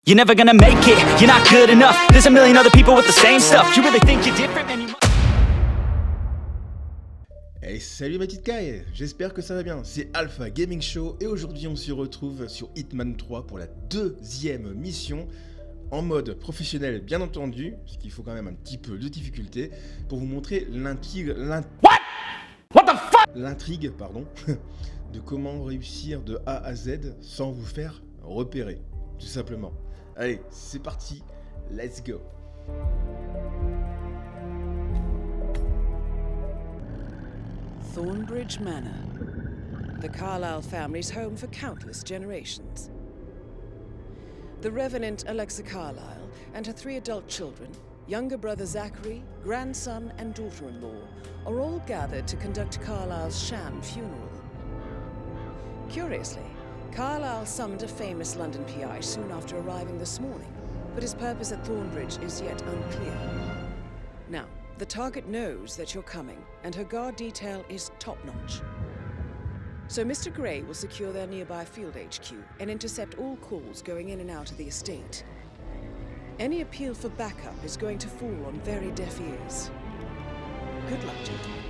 You're never gonna make it, you're not good enough. There's a million other people with the same stuff. You really think you're different, man, you must... Hey, salut ma petite caille, j'espère que ça va bien, c'est HITMAN et aujourd'hui on se retrouve sur Hitman 3 pour la deuxième mission en mode professionnel bien entendu, parce qu'il faut quand même un petit peu de difficulté pour vous montrer l'intrigue de comment réussir de A à Z sans vous faire repérer, tout simplement. Allez, c'est parti, let's go. Thornbridge Manor, the Carlisle family's home for countless generations. The Revenant Alexa Carlisle and her 3 adult children, younger brother Zachary, grandson and daughter-in-law, are all gathered to conduct Carlisle's sham funeral. Curiously, Carlisle summoned a famous London PI soon after arriving this morning, but his purpose at Thornbridge is yet unclear. Now, the target knows that you're coming, and her guard detail is top-notch. So Mr. Gray will secure their nearby field HQ and intercept all calls going in and out of the estate. Any appeal for backup is going to fall on very deaf ears. Good luck, gentlemen.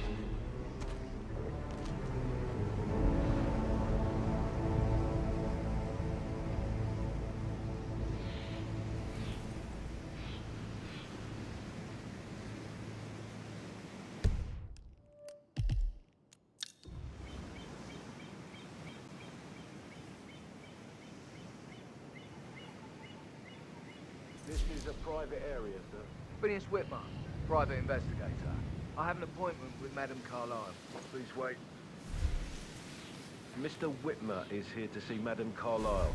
This is a private area, sir. Phineas Whitman, private investigator. I have an appointment with Madame Carlisle. Please wait. Mr. Whitmer is here to see Madame Carlisle.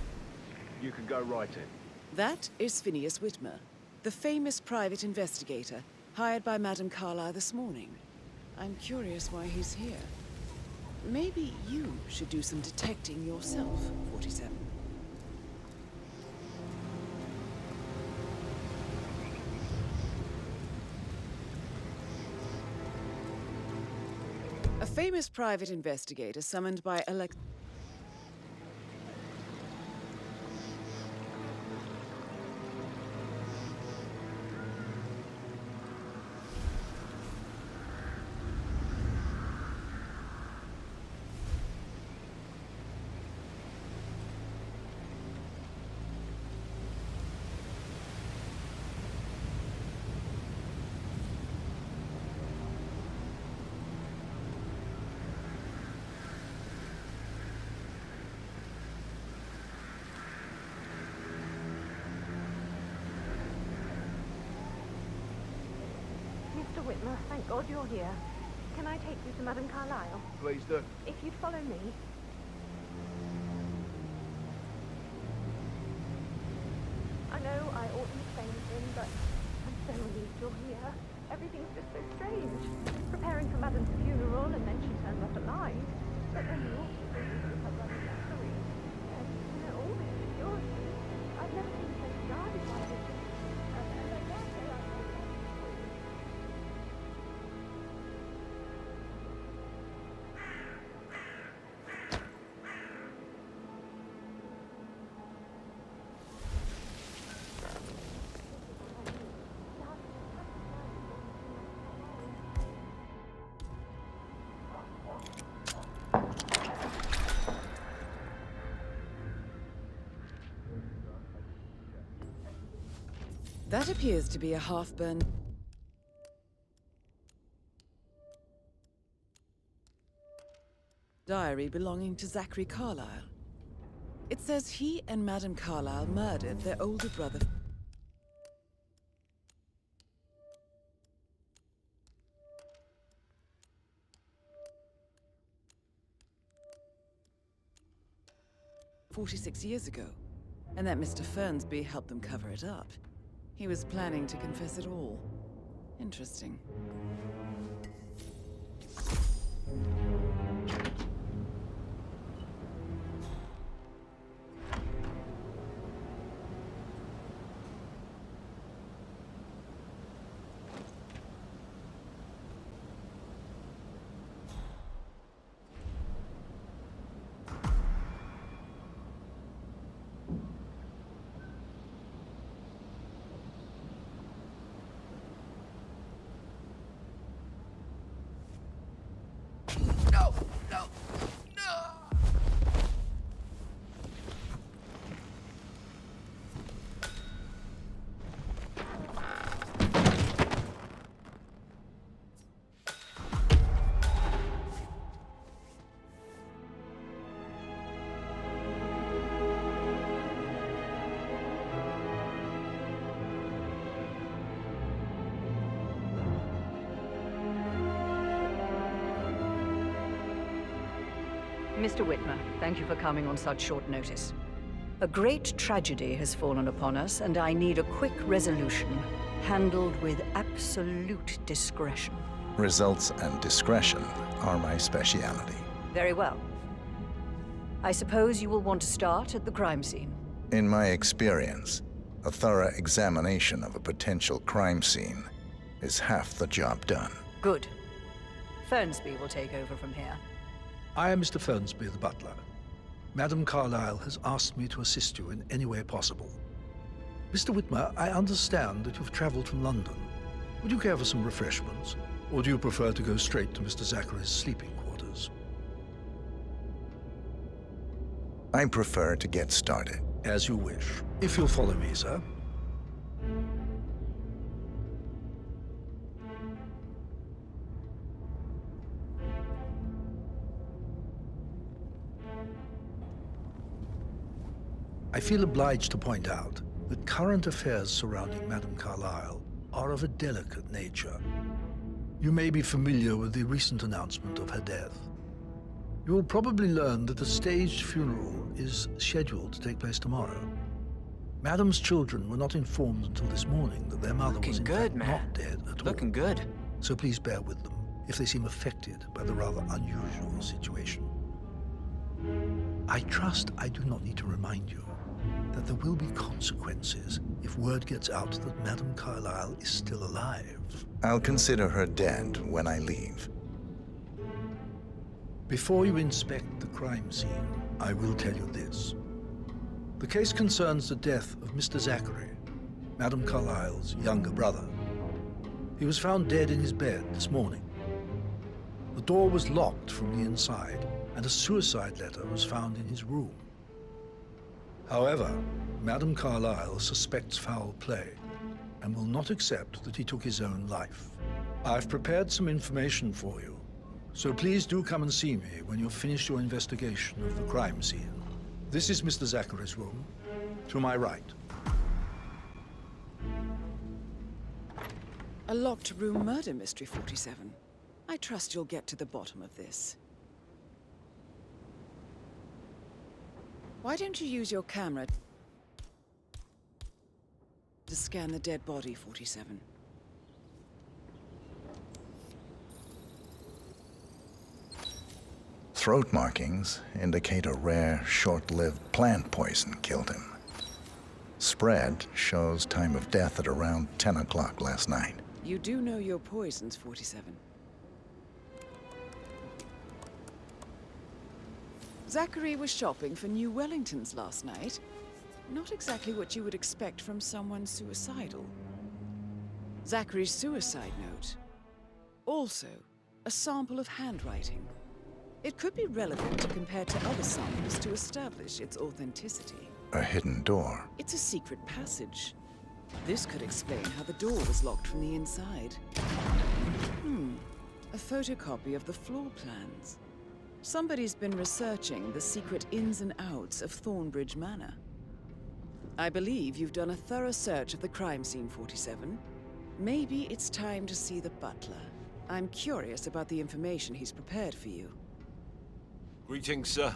You can go right in. That is Phineas Whitmer, the famous private investigator hired by Madame Carlisle this morning. I'm curious why he's here. Maybe you should do some detecting yourself, 47. A famous private investigator summoned by Alexa. Mr. Whitmer, thank God you're here. Can I take you to Madame Carlisle? Please do. If you'd follow me. I know I oughtn't say anything, but I'm so relieved you're here. Everything's just so strange. Preparing for Madame's funeral, and then she turns up alive. But then you also with her brother Zachary. And, you know, all this security. I've never seen a place guarded like this. And I dare say I've never. That appears to be a half-burned diary belonging to Zachary Carlisle. It says he and Madame Carlisle murdered their older brother. "46 years ago, and that Mr. Fernsby helped them cover it up. He was planning to confess it all. Interesting." Mr. Whitmer, thank you for coming on such short notice. A great tragedy has fallen upon us, and I need a quick resolution, handled with absolute discretion. Results and discretion are my speciality. Very well. I suppose you will want to start at the crime scene. In my experience, a thorough examination of a potential crime scene is half the job done. Good. Fernsby will take over from here. I am Mr. Fernsby, the butler. Madam Carlyle has asked me to assist you in any way possible. Mr. Whitmer, I understand that you've traveled from London. Would you care for some refreshments? Or do you prefer to go straight to Mr. Zachary's sleeping quarters? I prefer to get started. As you wish. If you'll follow me, sir. I feel obliged to point out that current affairs surrounding Madame Carlyle are of a delicate nature. You may be familiar with the recent announcement of her death. You will probably learn that a staged funeral is scheduled to take place tomorrow. Madame's children were not informed until this morning that their mother was in fact not dead at all. Looking good. So please bear with them if they seem affected by the rather unusual situation. I trust I do not need to remind you that there will be consequences if word gets out that Madame Carlyle is still alive. I'll consider her dead when I leave. Before you inspect the crime scene, I will tell you this. The case concerns the death of Mr. Zachary, Madame Carlyle's younger brother. He was found dead in his bed this morning. The door was locked from the inside, and a suicide letter was found in his room. However, Madame Carlyle suspects foul play and will not accept that he took his own life. I've prepared some information for you, so please do come and see me when you've finished your investigation of the crime scene. This is Mr. Zachary's room, to my right. A locked room murder mystery, 47. I trust you'll get to the bottom of this. Why don't you use your camera to scan the dead body, 47? Throat markings indicate a rare, short-lived plant poison killed him. Spread shows time of death at around 10 o'clock last night. You do know your poisons, 47. Zachary was shopping for New Wellingtons last night. Not exactly what you would expect from someone suicidal. Zachary's suicide note. Also, a sample of handwriting. It could be relevant to compare to other samples to establish its authenticity. A hidden door. It's a secret passage. This could explain how the door was locked from the inside. A photocopy of the floor plans. Somebody's been researching the secret ins and outs of Thornbridge Manor. I believe you've done a thorough search of the crime scene, 47. Maybe it's time to see the butler. I'm curious about the information he's prepared for you. Greetings, sir.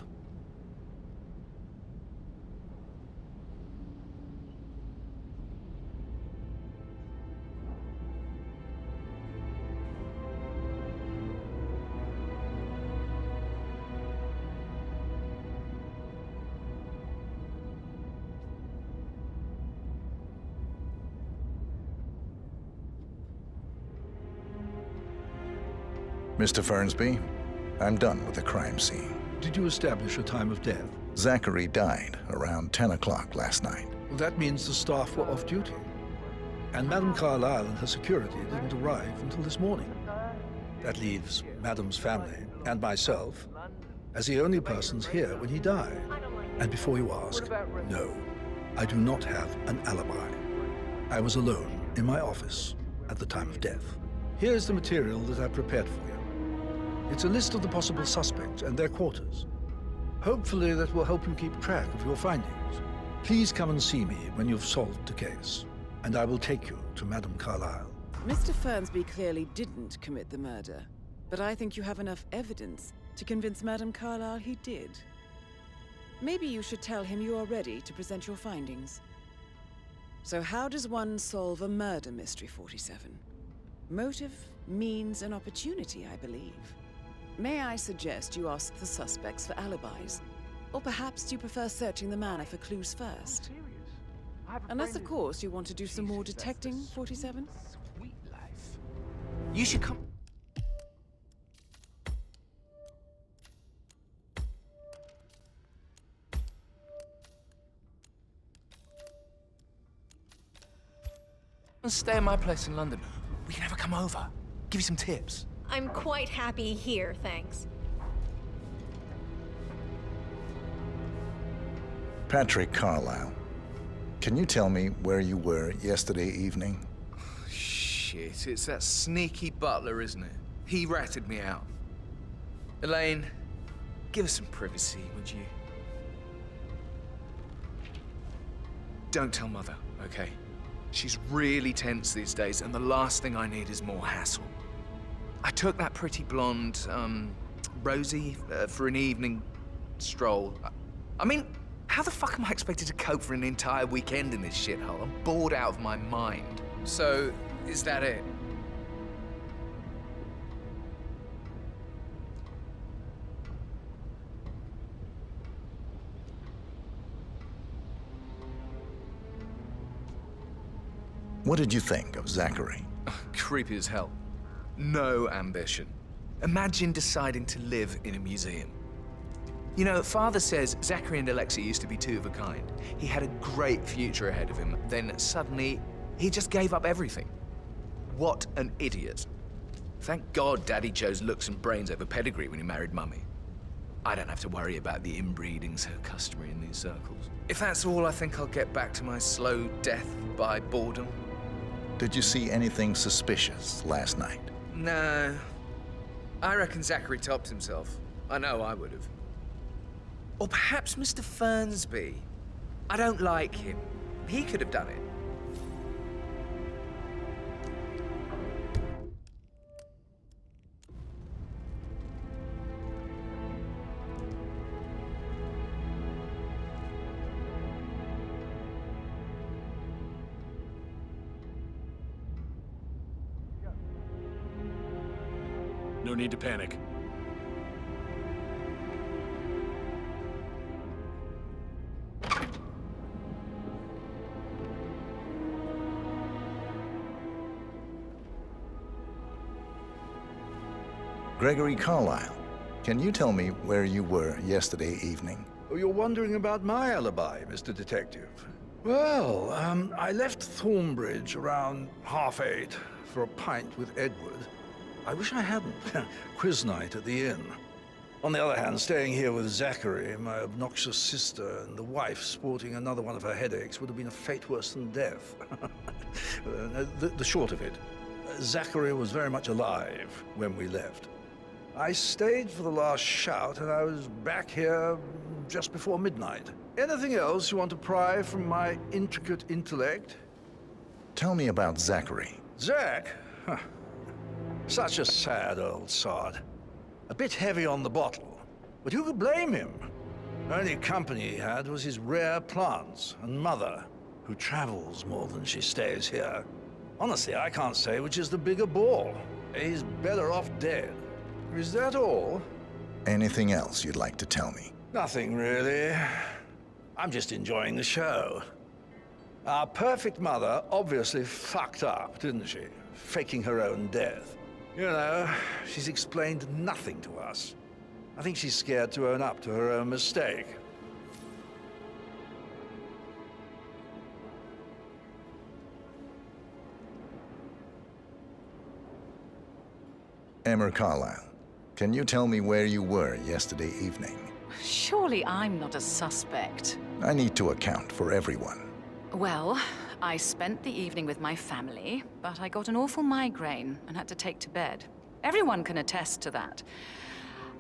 Mr. Fernsby, I'm done with the crime scene. Did you establish a time of death? Zachary died around 10 o'clock last night. Well, that means the staff were off duty. And Madame Carlyle and her security didn't arrive until this morning. That leaves Madame's family and myself as the only persons here when he died. And before you ask, no, I do not have an alibi. I was alone in my office at the time of death. Here's the material that I prepared for you. It's a list of the possible suspects and their quarters. Hopefully that will help you keep track of your findings. Please come and see me when you've solved the case, and I will take you to Madame Carlyle. Mr. Fernsby clearly didn't commit the murder, but I think you have enough evidence To convince Madame Carlyle he did. Maybe you should tell him you are ready to present your findings. So how does one solve a murder mystery, 47? Motive, means, and opportunity, I believe. May I suggest you ask the suspects for alibis? Or perhaps you prefer searching the manor for clues first? Unless, of course, you want to do some more detecting, 47? Sweet life. You should come. And stay in my place in London. We can have her come over. Give you some tips. I'm quite happy here, thanks. Patrick Carlyle, can you tell me where you were yesterday evening? Shit, it's that sneaky butler, isn't it? He ratted me out. Elaine, give us some privacy, would you? Don't tell Mother, okay? She's really tense these days, and the last thing I need is more hassle. I took that pretty blonde, Rosie, for an evening stroll. I mean, how the fuck am I expected to cope for an entire weekend in this shithole? I'm bored out of my mind. So, is that it? What did you think of Zachary? Creepy as hell. No ambition. Imagine deciding to live in a museum. You know, Father says Zachary and Alexa used to be two of a kind. He had a great future ahead of him. Then suddenly, he just gave up everything. What an idiot. Thank God Daddy chose looks and brains over pedigree when he married Mummy. I don't have to worry about the inbreeding so customary in these circles. If that's all, I think I'll get back to my slow death by boredom. Did you see anything suspicious last night? No. I reckon Zachary topped himself. I know I would have. Or perhaps Mr. Fernsby. I don't like him. He could have done it. No need to panic. Gregory Carlyle, can you tell me where you were yesterday evening? Oh, you're wondering about my alibi, Mr. Detective. Well, I left Thornbridge around 8:30 for a pint with Edward. I wish I hadn't. Quiz night at the inn. On the other hand, staying here with Zachary, my obnoxious sister, and the wife sporting another one of her headaches would have been a fate worse than death. The short of it, Zachary was very much alive when we left. I stayed for the last shout, and I was back here just before midnight. Anything else you want to pry from my intricate intellect? Tell me about Zachary. Zach? Huh. Such a sad old sod. A bit heavy on the bottle, but who could blame him? Only company he had was his rare plants and Mother, who travels more than she stays here. Honestly, I can't say which is the bigger ball. He's better off dead. Is that all? Anything else you'd like to tell me? Nothing, really. I'm just enjoying the show. Our perfect mother obviously fucked up, didn't she? Faking her own death. You know, she's explained nothing to us. I think she's scared to own up to her own mistake. Emma Carlyle, can you tell me where you were yesterday evening? Surely I'm not a suspect. I need to account for everyone. Well, I spent the evening with my family, but I got an awful migraine and had to take to bed. Everyone can attest to that.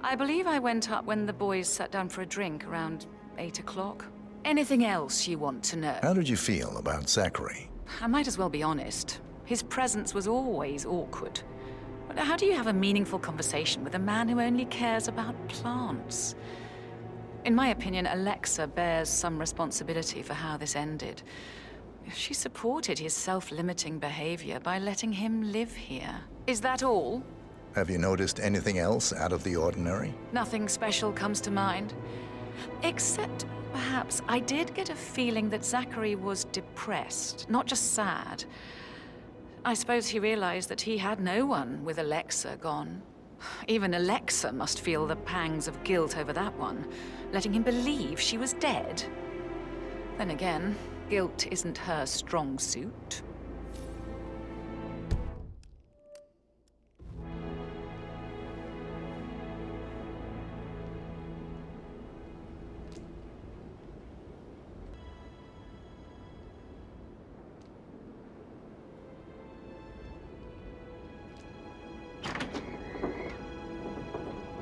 I believe I went up when the boys sat down for a drink around 8 o'clock. Anything else you want to know? How did you feel about Zachary? I might as well be honest. His presence was always awkward. But how do you have a meaningful conversation with a man who only cares about plants? In my opinion, Alexa bears some responsibility for how this ended. She supported his self-limiting behavior by letting him live here. Is that all? Have you noticed anything else out of the ordinary? Nothing special comes to mind. Except, perhaps, I did get a feeling that Zachary was depressed, not just sad. I suppose he realized that he had no one with Alexa gone. Even Alexa must feel the pangs of guilt over that one, letting him believe she was dead. Then again, guilt isn't her strong suit.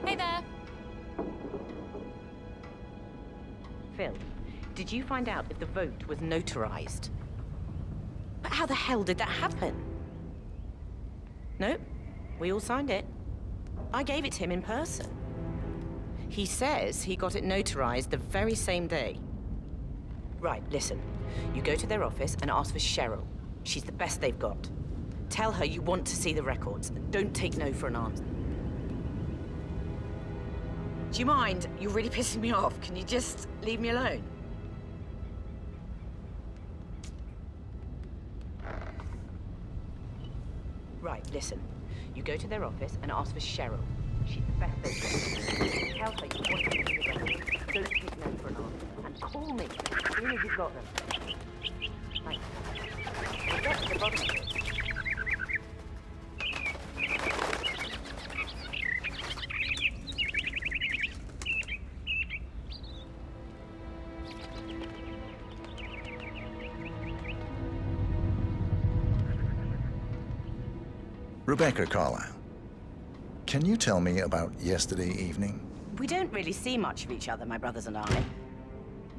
Hey there. Phil, did you find out if the vote was notarized? But how the hell did that happen? Nope, we all signed it. I gave it to him in person. He says he got it notarized the very same day. Right, listen. You go to their office and ask for Cheryl. She's the best they've got. Tell her you want to see the records, and don't take no for an answer. Do you mind? You're really pissing me off. Can you just leave me alone? Right, listen. You go to their office and ask for Cheryl. She's the best they've got. Tell her you want to see the records. Don't take no for an answer. And call me as soon as you've got them. Thanks. We'll get to the bottom of it. Rebecca Carlyle, can you tell me about yesterday evening? We don't really see much of each other, my brothers and I.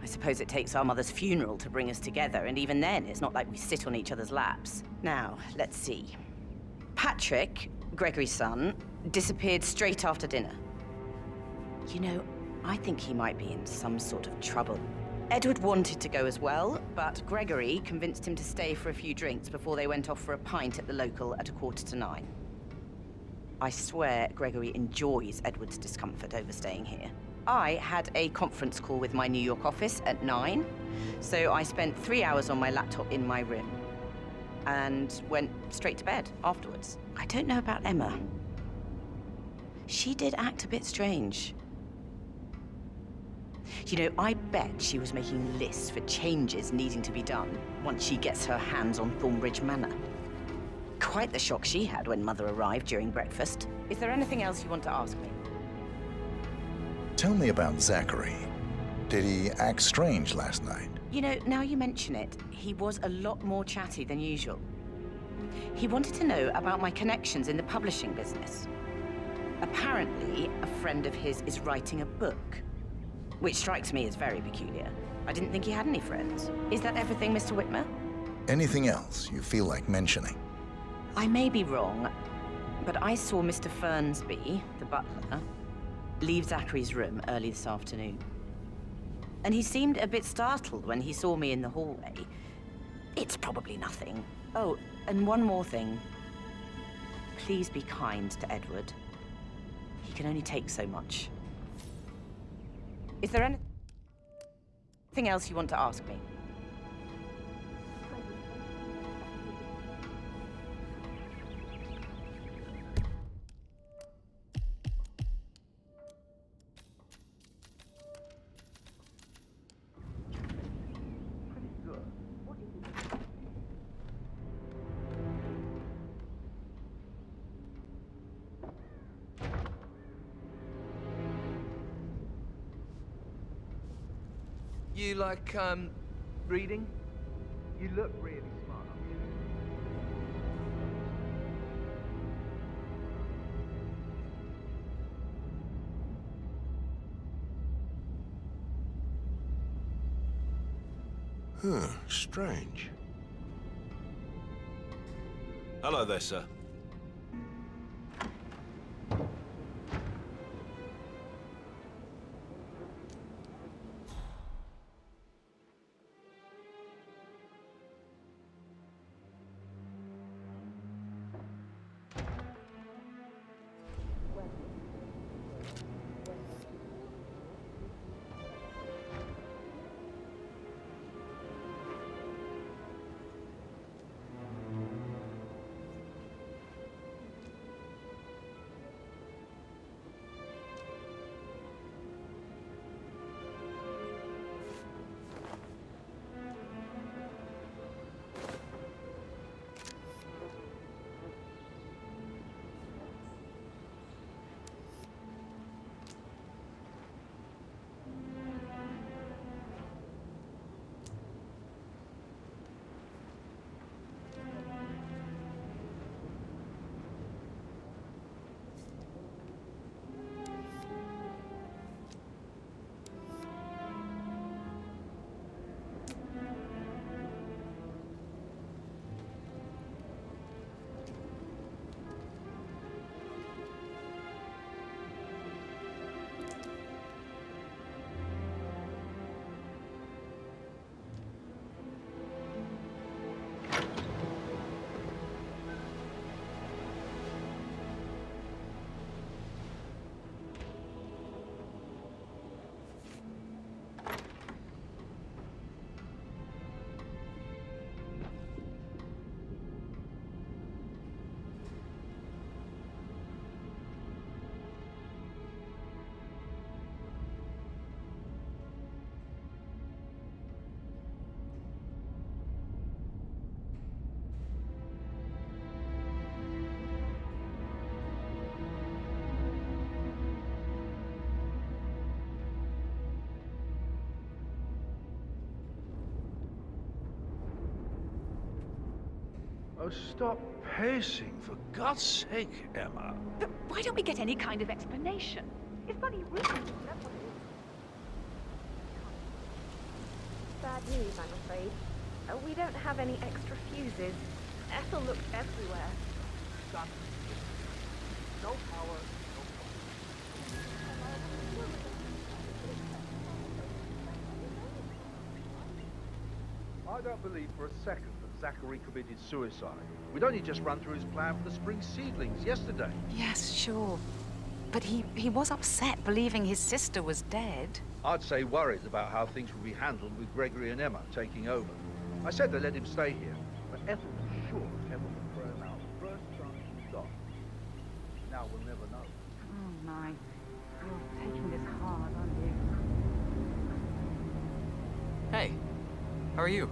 I suppose it takes our mother's funeral to bring us together, and even then, it's not like we sit on each other's laps. Now, let's see. Patrick, Gregory's son, disappeared straight after dinner. You know, I think he might be in some sort of trouble. Edward wanted to go as well, but Gregory convinced him to stay for a few drinks before they went off for a pint at the local at 9:15. I swear Gregory enjoys Edward's discomfort over staying here. I had a conference call with my New York office at 9, so I spent 3 hours on my laptop in my room and went straight to bed afterwards. I don't know about Emma. She did act a bit strange. You know, I bet she was making lists for changes needing to be done once she gets her hands on Thornbridge Manor. Quite the shock she had when Mother arrived during breakfast. Is there anything else you want to ask me? Tell me about Zachary. Did he act strange last night? You know, now you mention it, he was a lot more chatty than usual. He wanted to know about my connections in the publishing business. Apparently, a friend of his is writing a book, which strikes me as very peculiar. I didn't think he had any friends. Is that everything, Mr. Whitmer? Anything else you feel like mentioning? I may be wrong, but I saw Mr. Fernsby, the butler, leave Zachary's room early this afternoon. And he seemed a bit startled when he saw me in the hallway. It's probably nothing. Oh, and one more thing. Please be kind to Edward. He can only take so much. Is there anything else you want to ask me? You like, reading? You look really smart. Huh, strange. Hello there, sir. Oh, stop pacing, for God's sake, Emma. But why don't we get any kind of explanation? It's bloody rude. That's what it is. Bad news, I'm afraid. We don't have any extra fuses. Ethel looked everywhere. Stop. No power, I don't believe for a second that Zachary committed suicide. We'd only just run through his plan for the spring seedlings yesterday. Yes, sure. But he was upset believing his sister was dead. I'd say worried about how things would be handled with Gregory and Emma taking over. I said to let him stay here, but Ethel was sure Emma would throw him out the first time she stopped. Now we'll never know. Oh my. You're taking this hard, aren't you? Hey, how are you?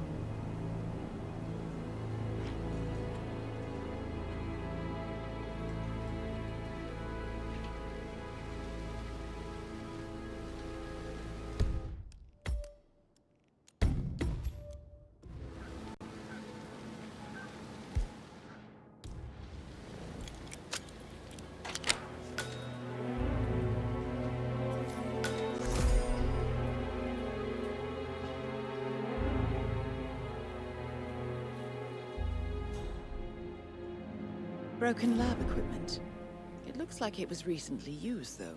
Broken lab equipment. It looks like it was recently used, though.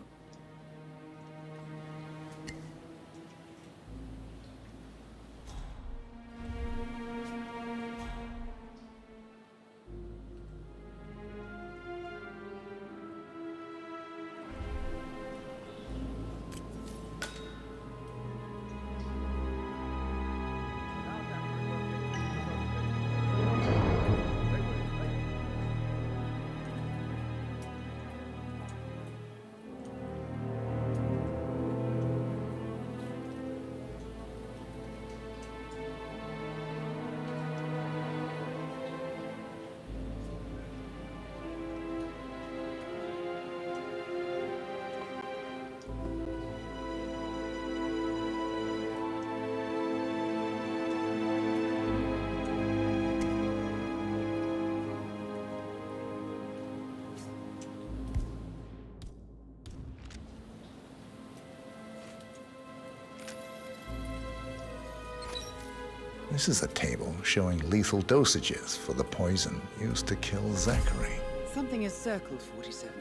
This is a table showing lethal dosages for the poison used to kill Zachary. Something is circled 47.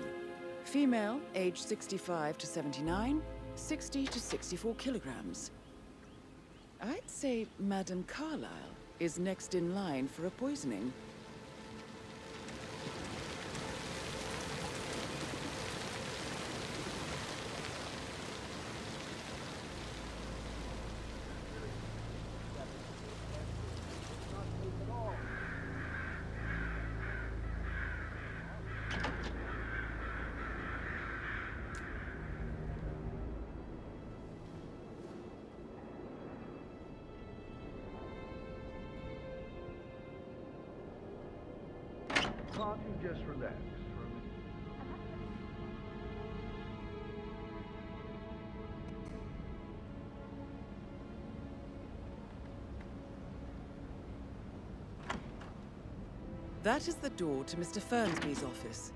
Female, age 65 to 79, 60 to 64 kilograms. I'd say Madame Carlyle is next in line for a poisoning. Can't you just relax for a minute? That is the door to Mr. Fernsby's office.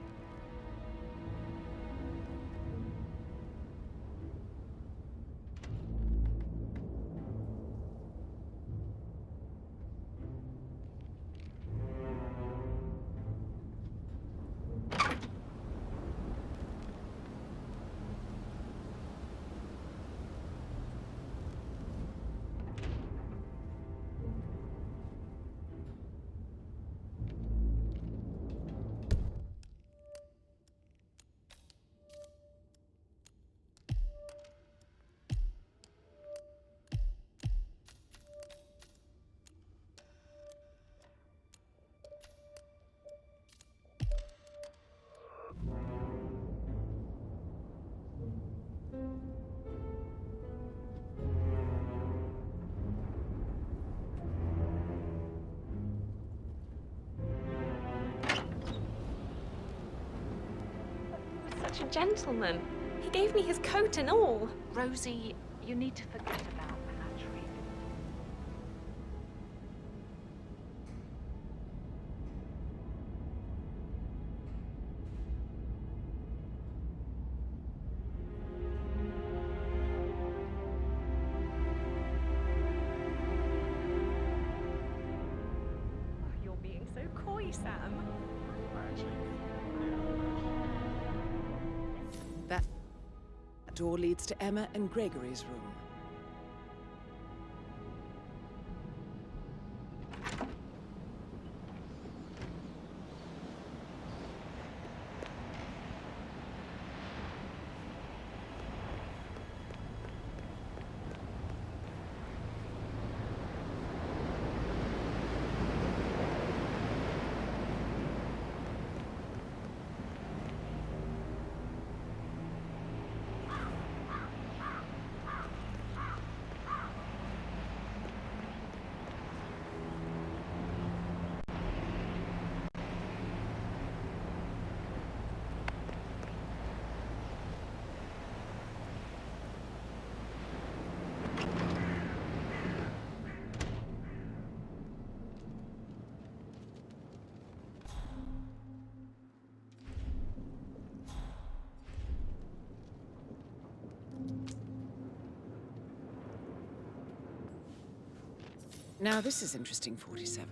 Such a gentleman. He gave me his coat and all. Rosie, you need to forget about Patrick. Sorry, Sam. That door leads to Emma and Gregory's room. Now this is interesting, 47.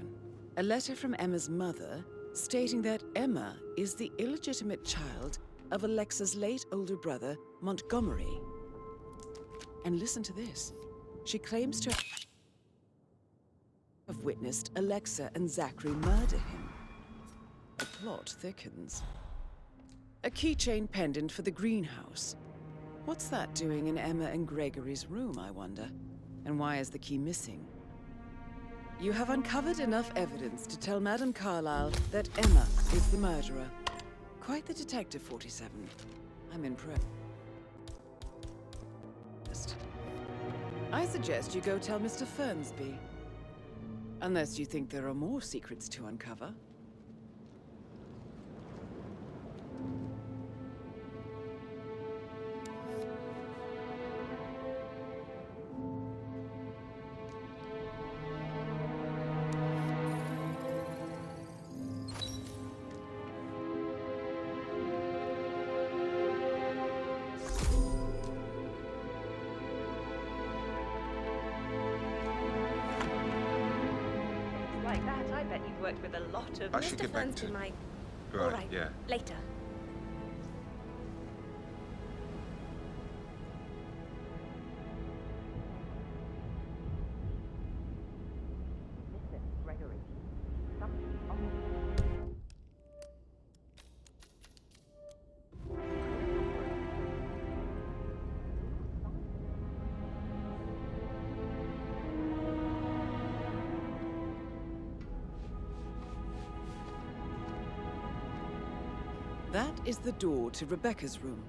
A letter from Emma's mother stating that Emma is the illegitimate child of Alexa's late older brother, Montgomery. And listen to this. She claims to have witnessed Alexa and Zachary murder him. The plot thickens. A keychain pendant for the greenhouse. What's that doing in Emma and Gregory's room, I wonder? And why is the key missing? You have uncovered enough evidence to tell Madame Carlyle that Emma is the murderer. Quite the detective, 47. I'm impressed. I suggest you go tell Mr. Fernsby. Unless you think there are more secrets to uncover. Like that, I bet you've worked with a lot of... I should get back to... my... Right, All right, yeah. later. Listen, Gregory. Something's on. That is the door to Rebecca's room.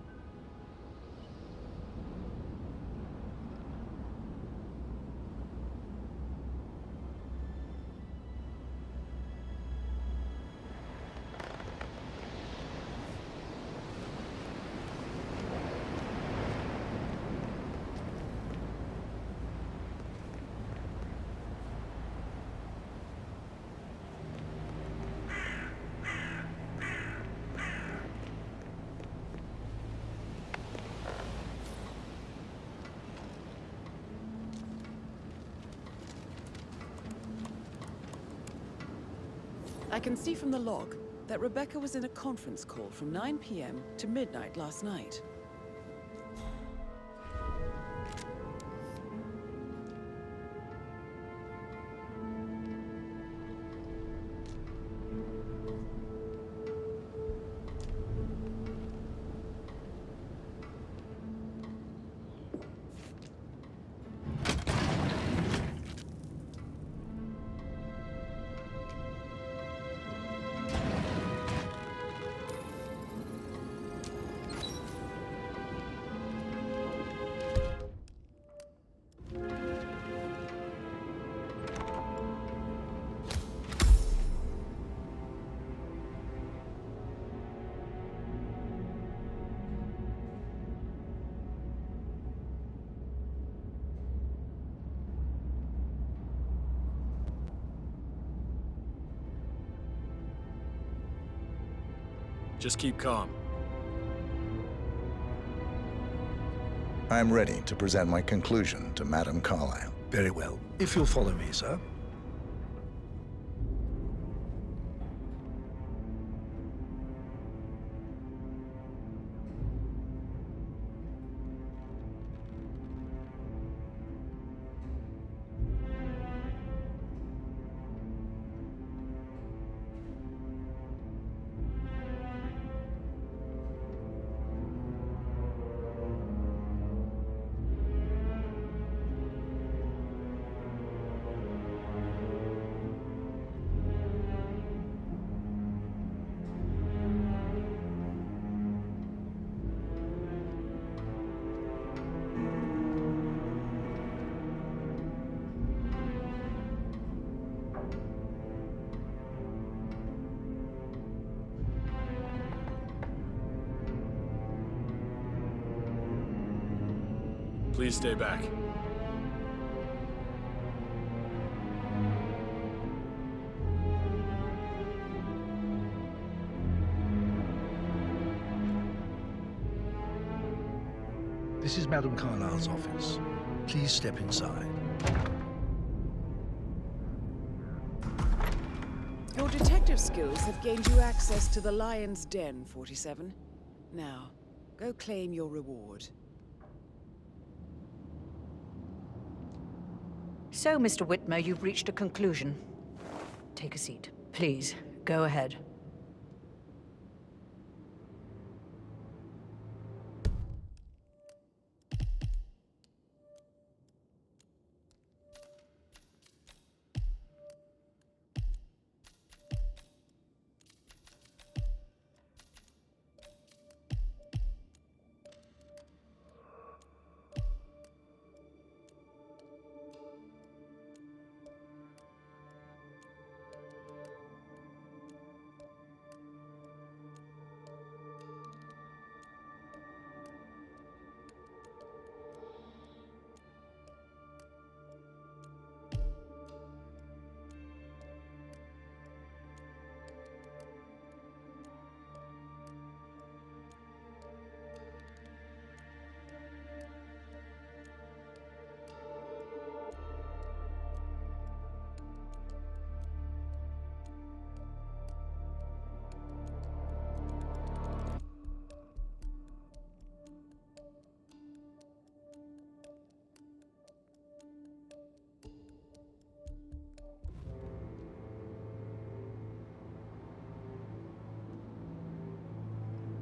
I can see from the log that Rebecca was in a conference call from 9 p.m. to midnight last night. Just keep calm. I'm ready to present my conclusion to Madame Carlyle. Very well. If you'll follow me, sir. Please stay back. This is Madame Carlyle's office. Please step inside. Your detective skills have gained you access to the Lion's Den, 47. Now, go claim your reward. So, Mr. Whitmer, you've reached a conclusion. Take a seat. Please, go ahead.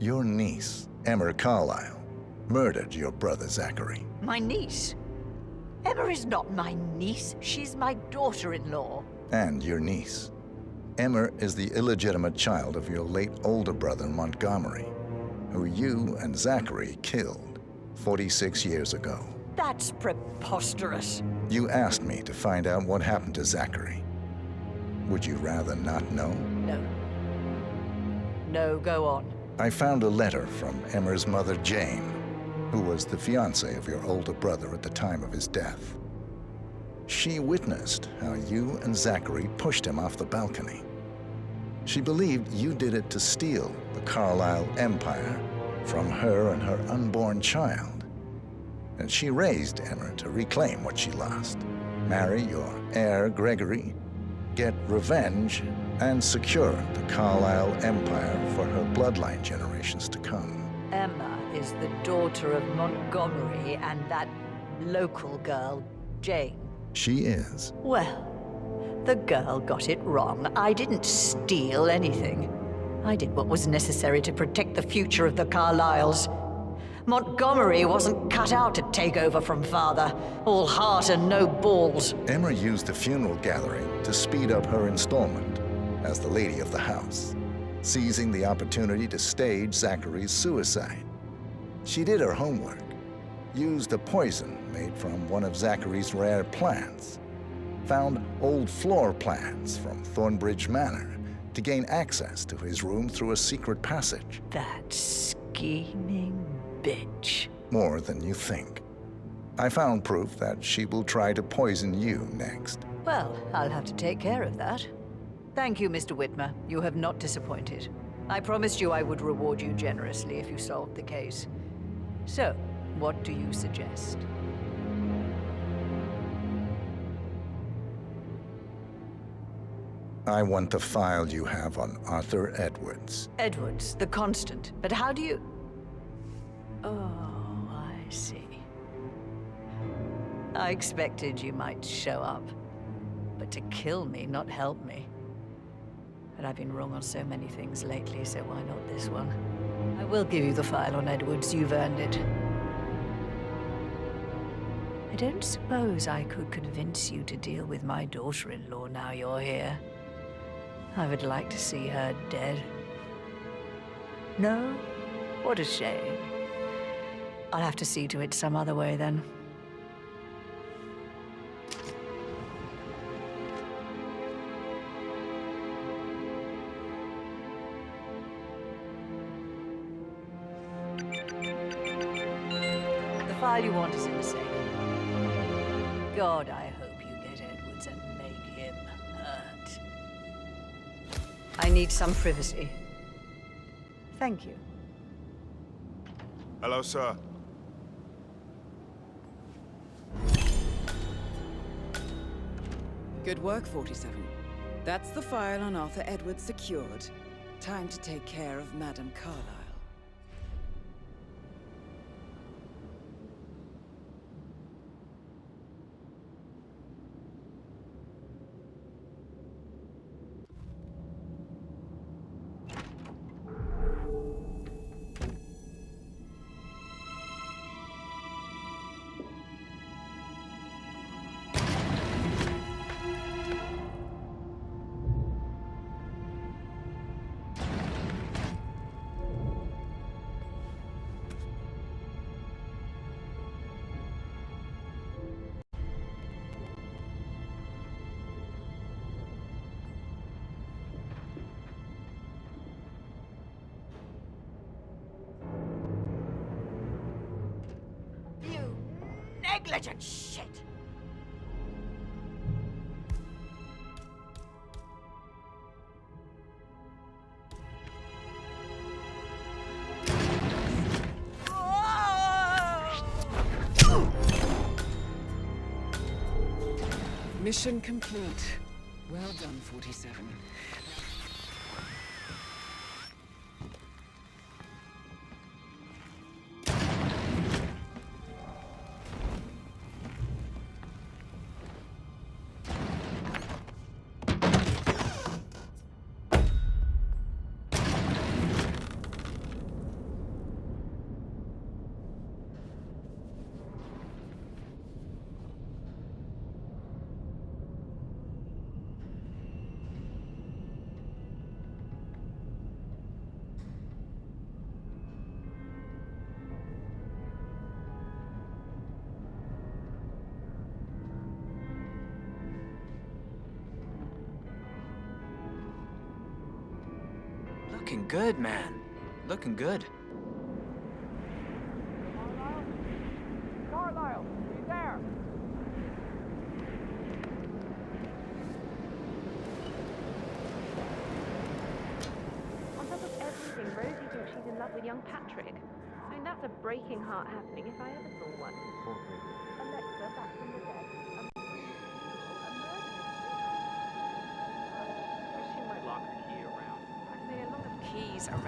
Your niece, Emma Carlyle, murdered your brother Zachary. My niece? Emma is not my niece. She's my daughter-in-law. And your niece. Emma is the illegitimate child of your late older brother Montgomery, who you and Zachary killed 46 years ago. That's preposterous. You asked me to find out what happened to Zachary. Would you rather not know? No. No, go on. I found a letter from Emma's mother, Jane, who was the fiancée of your older brother at the time of his death. She witnessed how you and Zachary pushed him off the balcony. She believed you did it to steal the Carlyle empire from her and her unborn child. And she raised Emma to reclaim what she lost, marry your heir, Gregory, get revenge, and secure the Carlyle empire for her bloodline generations to come. Emma is the daughter of Montgomery and that local girl, Jane. She is. Well, the girl got it wrong. I didn't steal anything. I did what was necessary to protect the future of the Carlyles. Montgomery wasn't cut out to take over from father, all heart and no balls. Emma used the funeral gathering to speed up her installment as the lady of the house, seizing the opportunity to stage Zachary's suicide. She did her homework, used a poison made from one of Zachary's rare plants, found old floor plans from Thornbridge Manor to gain access to his room through a secret passage. That scheming bitch. More than you think. I found proof that she will try to poison you next. Well, I'll have to take care of that. Thank you, Mr. Whitmer. You have not disappointed. I promised you I would reward you generously if you solved the case. So, what do you suggest? I want the file you have on Arthur Edwards. Edwards, the constant. But how do you... Oh, I see. I expected you might show up. But to kill me, not help me. But I've been wrong on so many things lately, so why not this one? I will give you the file on Edwards. You've earned it. I don't suppose I could convince you to deal with my daughter-in-law now you're here. I would like to see her dead. No? What a shame. I'll have to see to it some other way then. The file you want is in the safe. God, I hope you get Edwards and make him hurt. I need some privacy. Thank you. Hello, sir. Good work, 47. That's the file on Arthur Edwards secured. Time to take care of Madame Carlyle. You negligent shit! Mission complete. Well done, 47. Looking good, man. Looking good. Carlyle, you there? On top of everything, Rosie thinks she's in love with young Patrick. I mean, that's a breaking heart happening if I ever saw one. Alexa, back from the dead. She might lock her key around. I see a lot of keys around.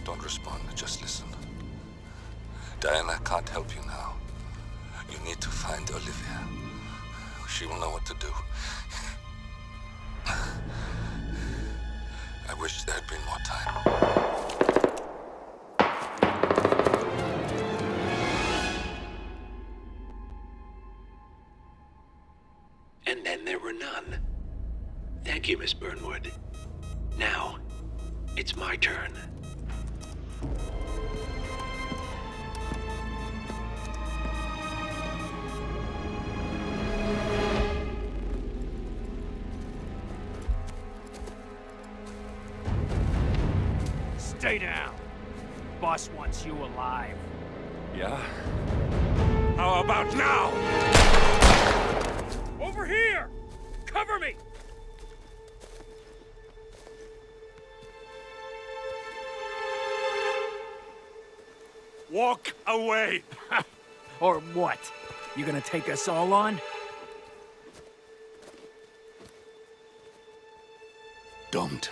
Don't respond, just listen. Diana can't help you now. You need to find Olivia. She will know what to do. I wish there had been more time. And then there were none. Thank you, Miss Burnwood. Now, it's my turn. Stay down. Boss wants you alive. Yeah? How about now? Over here! Cover me! Walk away! Or what? You gonna take us all on? Don't.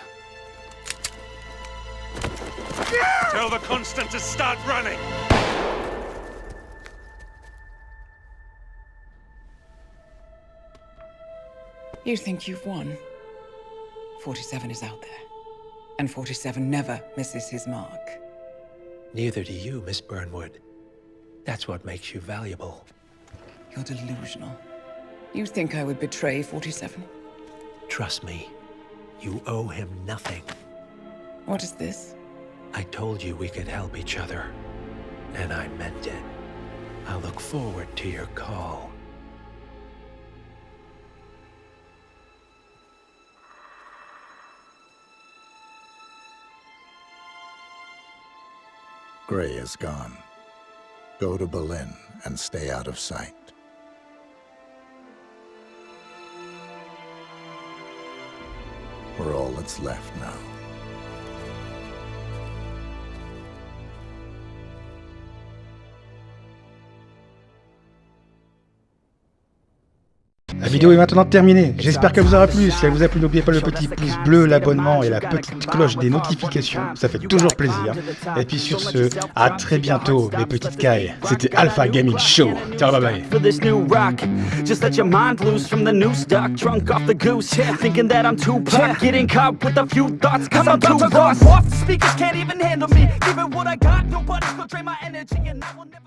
Tell the Constant to start running! You think you've won? 47 is out there. And 47 never misses his mark. Neither do you, Miss Burnwood. That's what makes you valuable. You're delusional. You think I would betray 47? Trust me, you owe him nothing. What is this? I told you we could help each other, and I meant it. I look forward to your call. Gray is gone. Go to Berlin and stay out of sight. We're all that's left now. La vidéo est maintenant terminée, j'espère qu'elle vous aura plu. Si elle vous a plu, n'oubliez pas le petit pouce bleu, l'abonnement et la petite cloche des notifications, ça fait toujours plaisir. Et puis sur ce, à très bientôt mes petites cailles. C'était Alpha Gaming Show. Ciao, bye bye. For this new rock, just let your mind loose from the new stock, drunk off the goose, thinking that I'm too pop, getting caught with a few thoughts, cause I'm too lost. Off the speakers can't even handle me, even what I got, nobody's gonna drain my energy, and I will never